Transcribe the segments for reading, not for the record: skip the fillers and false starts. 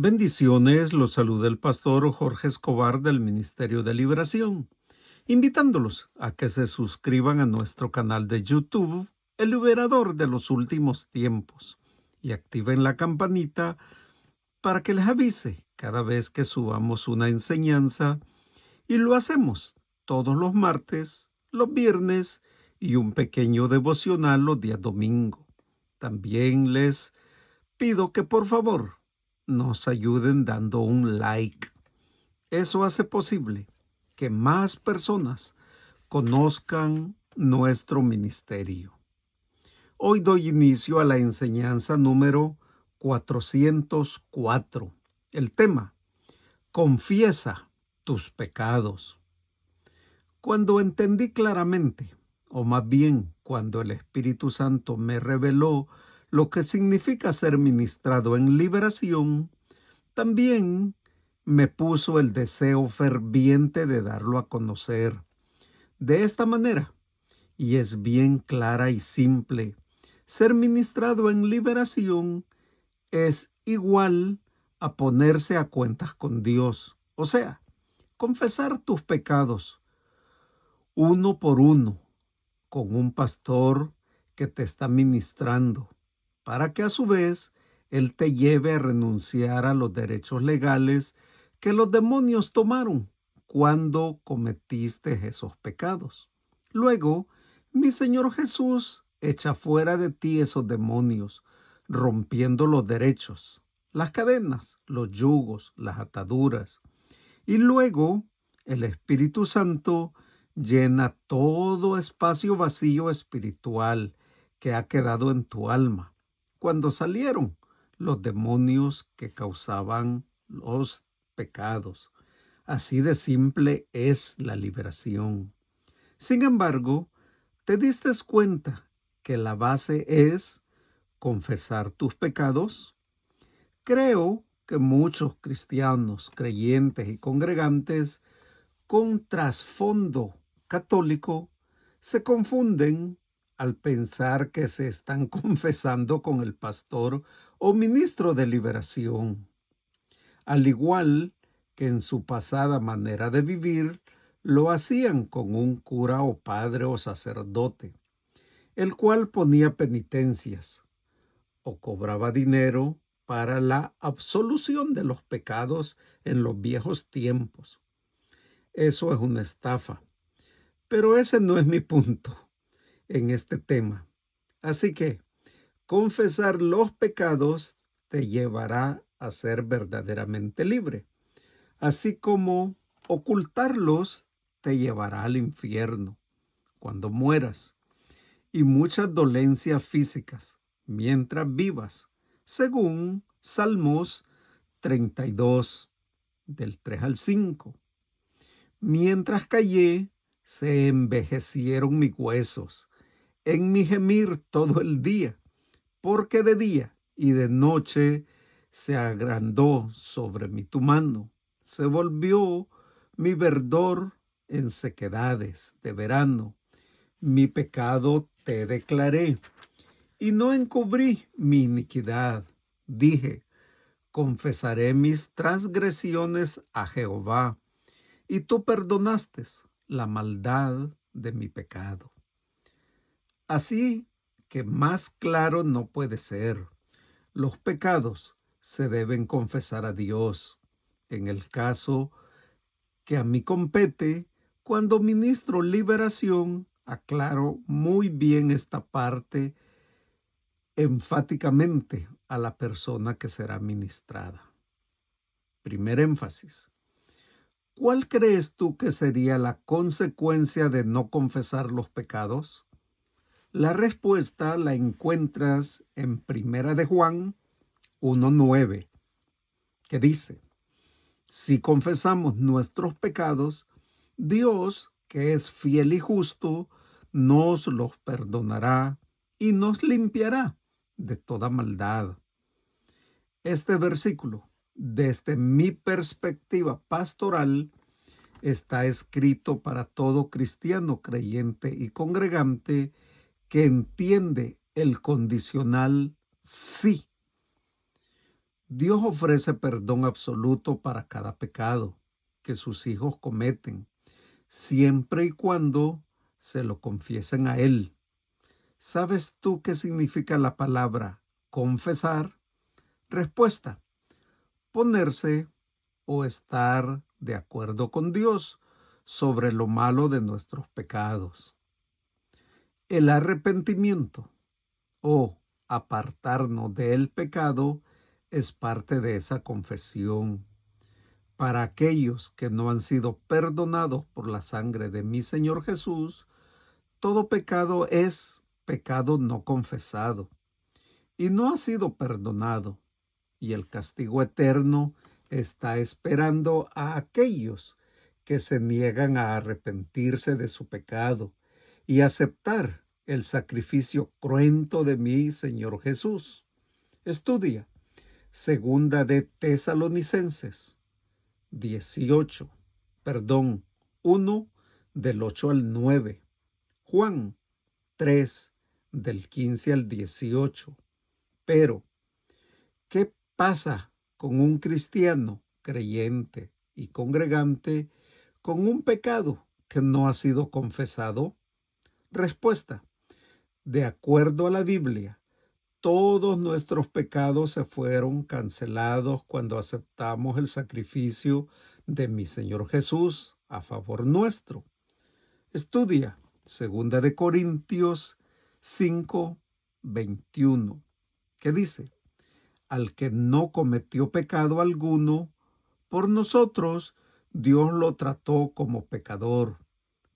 Bendiciones, los saluda el pastor Jorge Escobar del Ministerio de Liberación, invitándolos a que se suscriban a nuestro canal de YouTube, El Liberador de los Últimos Tiempos, y activen la campanita para que les avise cada vez que subamos una enseñanza, y lo hacemos todos los martes, los viernes y un pequeño devocional los días domingo. También les pido que por favor nos ayuden dando un like. Eso hace posible que más personas conozcan nuestro ministerio. Hoy doy inicio a la enseñanza número 404. El tema: confiesa tus pecados. Cuando entendí claramente, o más bien cuando el Espíritu Santo me reveló lo que significa ser ministrado en liberación, también me puso el deseo ferviente de darlo a conocer. De esta manera, y es bien clara y simple, ser ministrado en liberación es igual a ponerse a cuentas con Dios, o sea, confesar tus pecados uno por uno con un pastor que te está ministrando, para que a su vez Él te lleve a renunciar a los derechos legales que los demonios tomaron cuando cometiste esos pecados. Luego, mi Señor Jesús echa fuera de ti esos demonios, rompiendo los derechos, las cadenas, los yugos, las ataduras. Y luego, el Espíritu Santo llena todo espacio vacío espiritual que ha quedado en tu alma cuando salieron los demonios que causaban los pecados. Así de simple es la liberación. Sin embargo, ¿te diste cuenta que la base es confesar tus pecados? Creo que muchos cristianos, creyentes y congregantes con trasfondo católico se confunden al pensar que se están confesando con el pastor o ministro de liberación. Al igual que en su pasada manera de vivir, lo hacían con un cura o padre o sacerdote, el cual ponía penitencias o cobraba dinero para la absolución de los pecados en los viejos tiempos. Eso es una estafa. Pero ese no es mi punto en este tema. Así que confesar los pecados te llevará a ser verdaderamente libre, así como ocultarlos te llevará al infierno cuando mueras, y muchas dolencias físicas mientras vivas, según Salmos 32, del 3 al 5. Mientras callé, se envejecieron mis huesos en mi gemir todo el día, porque de día y de noche se agrandó sobre mí tu mano. Se volvió mi verdor en sequedades de verano. Mi pecado te declaré, y no encubrí mi iniquidad. Dije: confesaré mis transgresiones a Jehová, y tú perdonaste la maldad de mi pecado. Así que más claro no puede ser. Los pecados se deben confesar a Dios. En el caso que a mí compete, cuando ministro liberación, aclaro muy bien esta parte enfáticamente a la persona que será ministrada. Primer énfasis: ¿cuál crees tú que sería la consecuencia de no confesar los pecados? La respuesta la encuentras en Primera de Juan 1:9, que dice: si confesamos nuestros pecados, Dios, que es fiel y justo, nos los perdonará y nos limpiará de toda maldad. Este versículo, desde mi perspectiva pastoral, está escrito para todo cristiano creyente y congregante que entiende el condicional sí. Dios ofrece perdón absoluto para cada pecado que sus hijos cometen, siempre y cuando se lo confiesen a Él. ¿Sabes tú qué significa la palabra confesar? Respuesta: ponerse o estar de acuerdo con Dios sobre lo malo de nuestros pecados. El arrepentimiento o apartarnos del pecado es parte de esa confesión. Para aquellos que no han sido perdonados por la sangre de mi Señor Jesús, todo pecado es pecado no confesado y no ha sido perdonado, y el castigo eterno está esperando a aquellos que se niegan a arrepentirse de su pecado y aceptar el sacrificio cruento de mi Señor Jesús. Estudia Segunda de Tesalonicenses 18, 1 del 8 al 9, Juan 3 del 15 al 18. Pero, ¿qué pasa con un cristiano creyente y congregante con un pecado que no ha sido confesado? Respuesta: de acuerdo a la Biblia, todos nuestros pecados se fueron cancelados cuando aceptamos el sacrificio de mi Señor Jesús a favor nuestro. Estudia Segunda de Corintios 5, 21, que dice: al que no cometió pecado alguno, por nosotros Dios lo trató como pecador,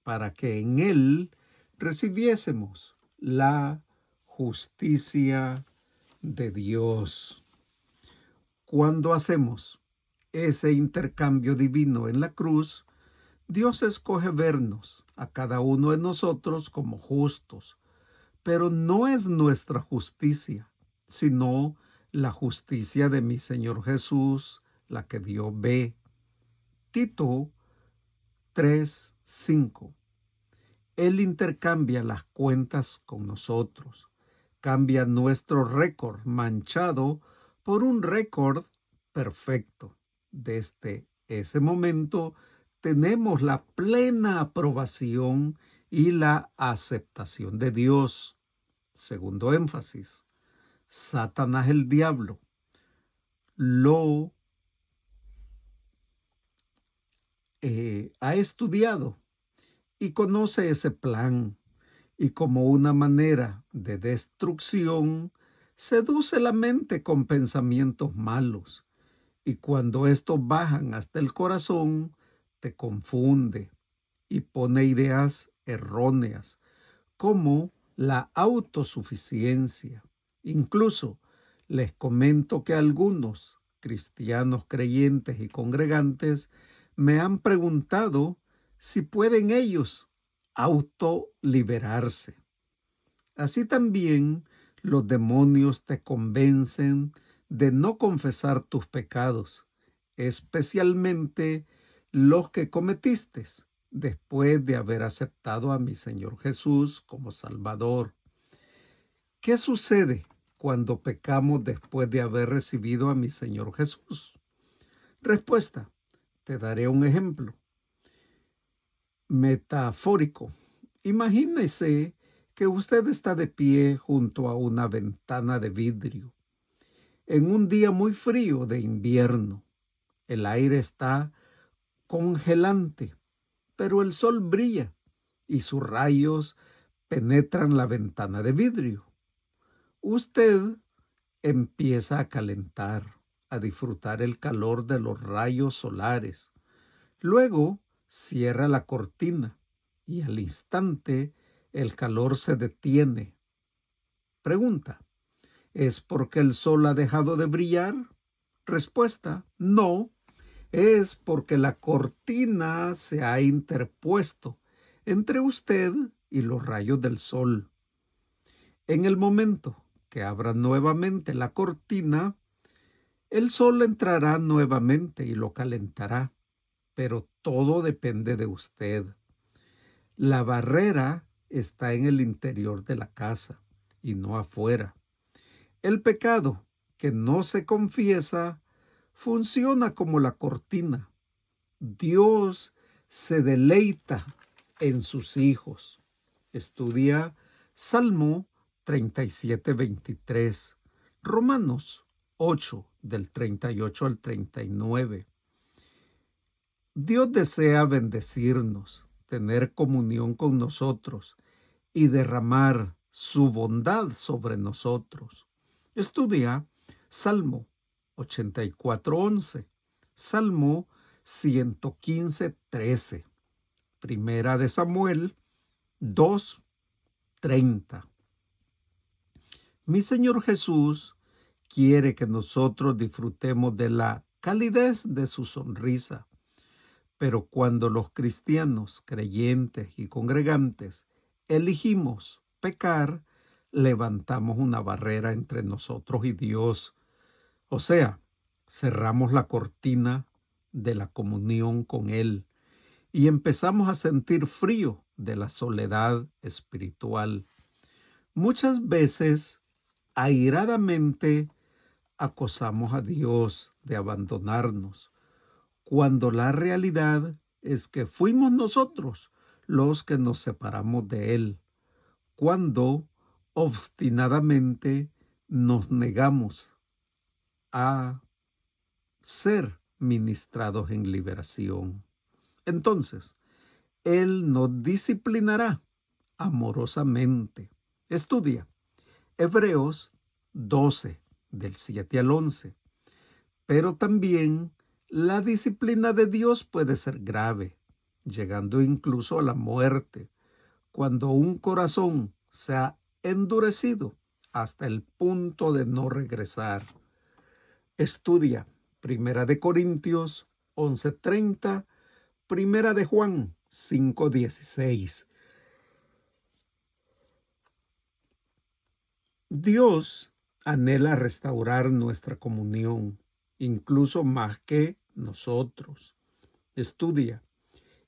para que en él recibiésemos la justicia de Dios. Cuando hacemos ese intercambio divino en la cruz, Dios escoge vernos a cada uno de nosotros como justos, pero no es nuestra justicia, sino la justicia de mi Señor Jesús, la que Dios ve. Tito 3:5. Él intercambia las cuentas con nosotros, cambia nuestro récord manchado por un récord perfecto. Desde ese momento tenemos la plena aprobación y la aceptación de Dios. Segundo énfasis: Satanás, el diablo, lo ha estudiado y conoce ese plan, y como una manera de destrucción seduce la mente con pensamientos malos, y cuando estos bajan hasta el corazón te confunde y pone ideas erróneas como la autosuficiencia. Incluso les comento que algunos cristianos creyentes y congregantes me han preguntado si pueden ellos autoliberarse. Así también los demonios te convencen de no confesar tus pecados, especialmente los que cometiste después de haber aceptado a mi Señor Jesús como Salvador. ¿Qué sucede cuando pecamos después de haber recibido a mi Señor Jesús? Respuesta: te daré un ejemplo metafórico. Imagínese que usted está de pie junto a una ventana de vidrio en un día muy frío de invierno. El aire está congelante, pero el sol brilla y sus rayos penetran la ventana de vidrio. Usted empieza a calentar, a disfrutar el calor de los rayos solares. Luego cierra la cortina y al instante el calor se detiene. Pregunta: ¿es porque el sol ha dejado de brillar? Respuesta: no, es porque la cortina se ha interpuesto entre usted y los rayos del sol. En el momento que abra nuevamente la cortina, el sol entrará nuevamente y lo calentará, pero todo depende de usted. La barrera está en el interior de la casa y no afuera. El pecado que no se confiesa funciona como la cortina. Dios se deleita en sus hijos. Estudia Salmo 37:23, Romanos 8, del 38 al 39. Dios desea bendecirnos, tener comunión con nosotros y derramar su bondad sobre nosotros. Estudia Salmo 84:11, Salmo 115:13, Primera de Samuel 2:30. Mi Señor Jesús quiere que nosotros disfrutemos de la calidez de su sonrisa, pero cuando los cristianos, creyentes y congregantes elegimos pecar, levantamos una barrera entre nosotros y Dios. O sea, cerramos la cortina de la comunión con Él y empezamos a sentir frío de la soledad espiritual. Muchas veces, airadamente, acusamos a Dios de abandonarnos, cuando la realidad es que fuimos nosotros los que nos separamos de Él, cuando obstinadamente nos negamos a ser ministrados en liberación. Entonces, Él nos disciplinará amorosamente. Estudia Hebreos 12, del 7 al 11. Pero también la disciplina de Dios puede ser grave, llegando incluso a la muerte, cuando un corazón se ha endurecido hasta el punto de no regresar. Estudia Primera de Corintios 11:30, Primera de Juan 5:16. Dios anhela restaurar nuestra comunión, incluso más que nosotros. Estudia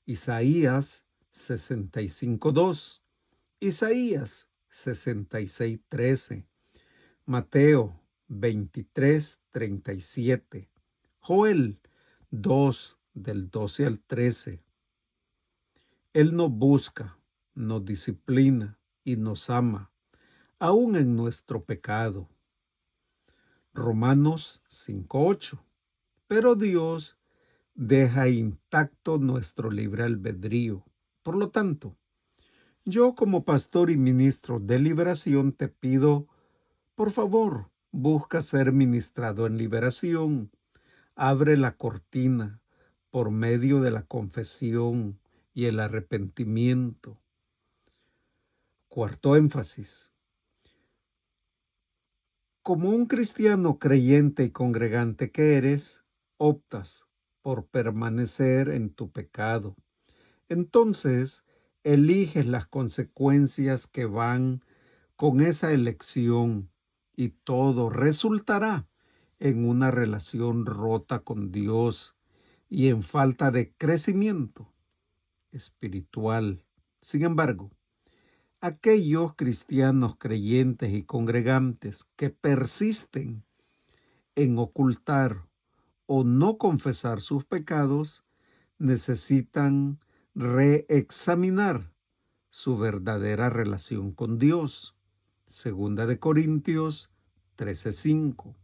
Isaías 65:2, Isaías 66:13, Mateo 23:37, Joel 2, del 12 al 13. Él nos busca, nos disciplina y nos ama, aún en nuestro pecado. Romanos 5:8. Pero Dios deja intacto nuestro libre albedrío. Por lo tanto, yo como pastor y ministro de liberación te pido, por favor, busca ser ministrado en liberación. Abre la cortina por medio de la confesión y el arrepentimiento. Cuarto énfasis. Como un cristiano creyente y congregante que eres, optas por permanecer en tu pecado. Entonces, eliges las consecuencias que van con esa elección y todo resultará en una relación rota con Dios y en falta de crecimiento espiritual. Sin embargo, aquellos cristianos creyentes y congregantes que persisten en ocultar o no confesar sus pecados necesitan reexaminar su verdadera relación con Dios. Segunda de Corintios 13:5.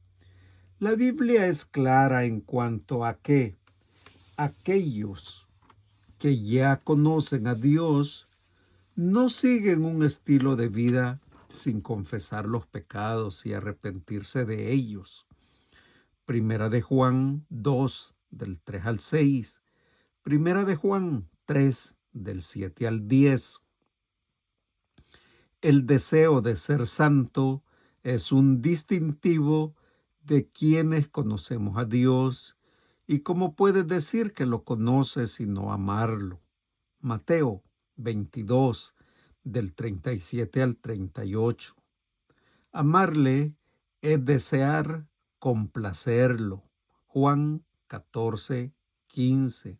La Biblia es clara en cuanto a que aquellos que ya conocen a Dios no siguen un estilo de vida sin confesar los pecados y arrepentirse de ellos. Primera de Juan 2, del 3 al 6. Primera de Juan 3, del 7 al 10. El deseo de ser santo es un distintivo de quienes conocemos a Dios. ¿Y cómo puedes decir que lo conoces y no amarlo? Mateo 22, del 37 al 38. Amarle es desear complacerlo. Juan 14:15.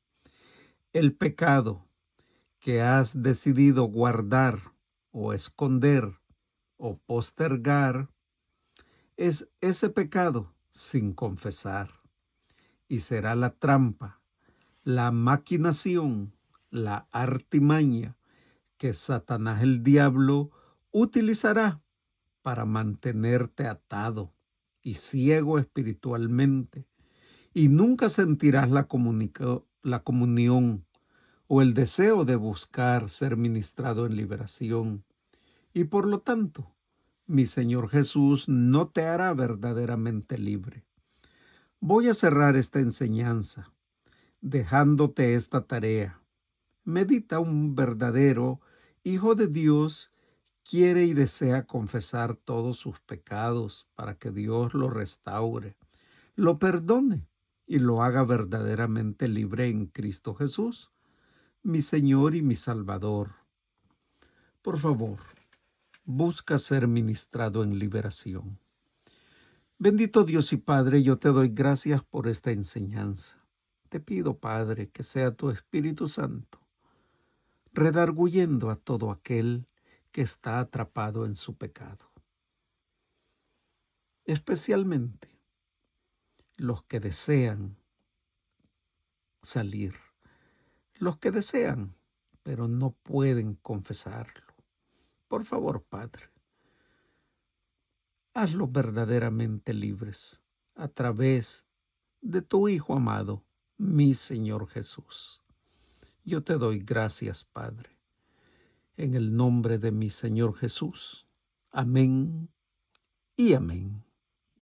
El pecado que has decidido guardar o esconder o postergar es ese pecado sin confesar. Y será la trampa, la maquinación, la artimaña que Satanás el diablo utilizará para mantenerte atado y ciego espiritualmente, y nunca sentirás la comunión o el deseo de buscar ser ministrado en liberación. Y por lo tanto, mi Señor Jesús no te hará verdaderamente libre. Voy a cerrar esta enseñanza dejándote esta tarea. Medita: un verdadero Hijo de Dios quiere y desea confesar todos sus pecados para que Dios lo restaure, lo perdone y lo haga verdaderamente libre en Cristo Jesús, mi Señor y mi Salvador. Por favor, busca ser ministrado en liberación. Bendito Dios y Padre, yo te doy gracias por esta enseñanza. Te pido, Padre, que sea tu Espíritu Santo redarguyendo a todo aquel que está atrapado en su pecado, especialmente los que desean salir, los que desean, pero no pueden confesarlo. Por favor, Padre, hazlos verdaderamente libres a través de tu Hijo amado, mi Señor Jesús. Yo te doy gracias, Padre, en el nombre de mi Señor Jesús. Amén y amén.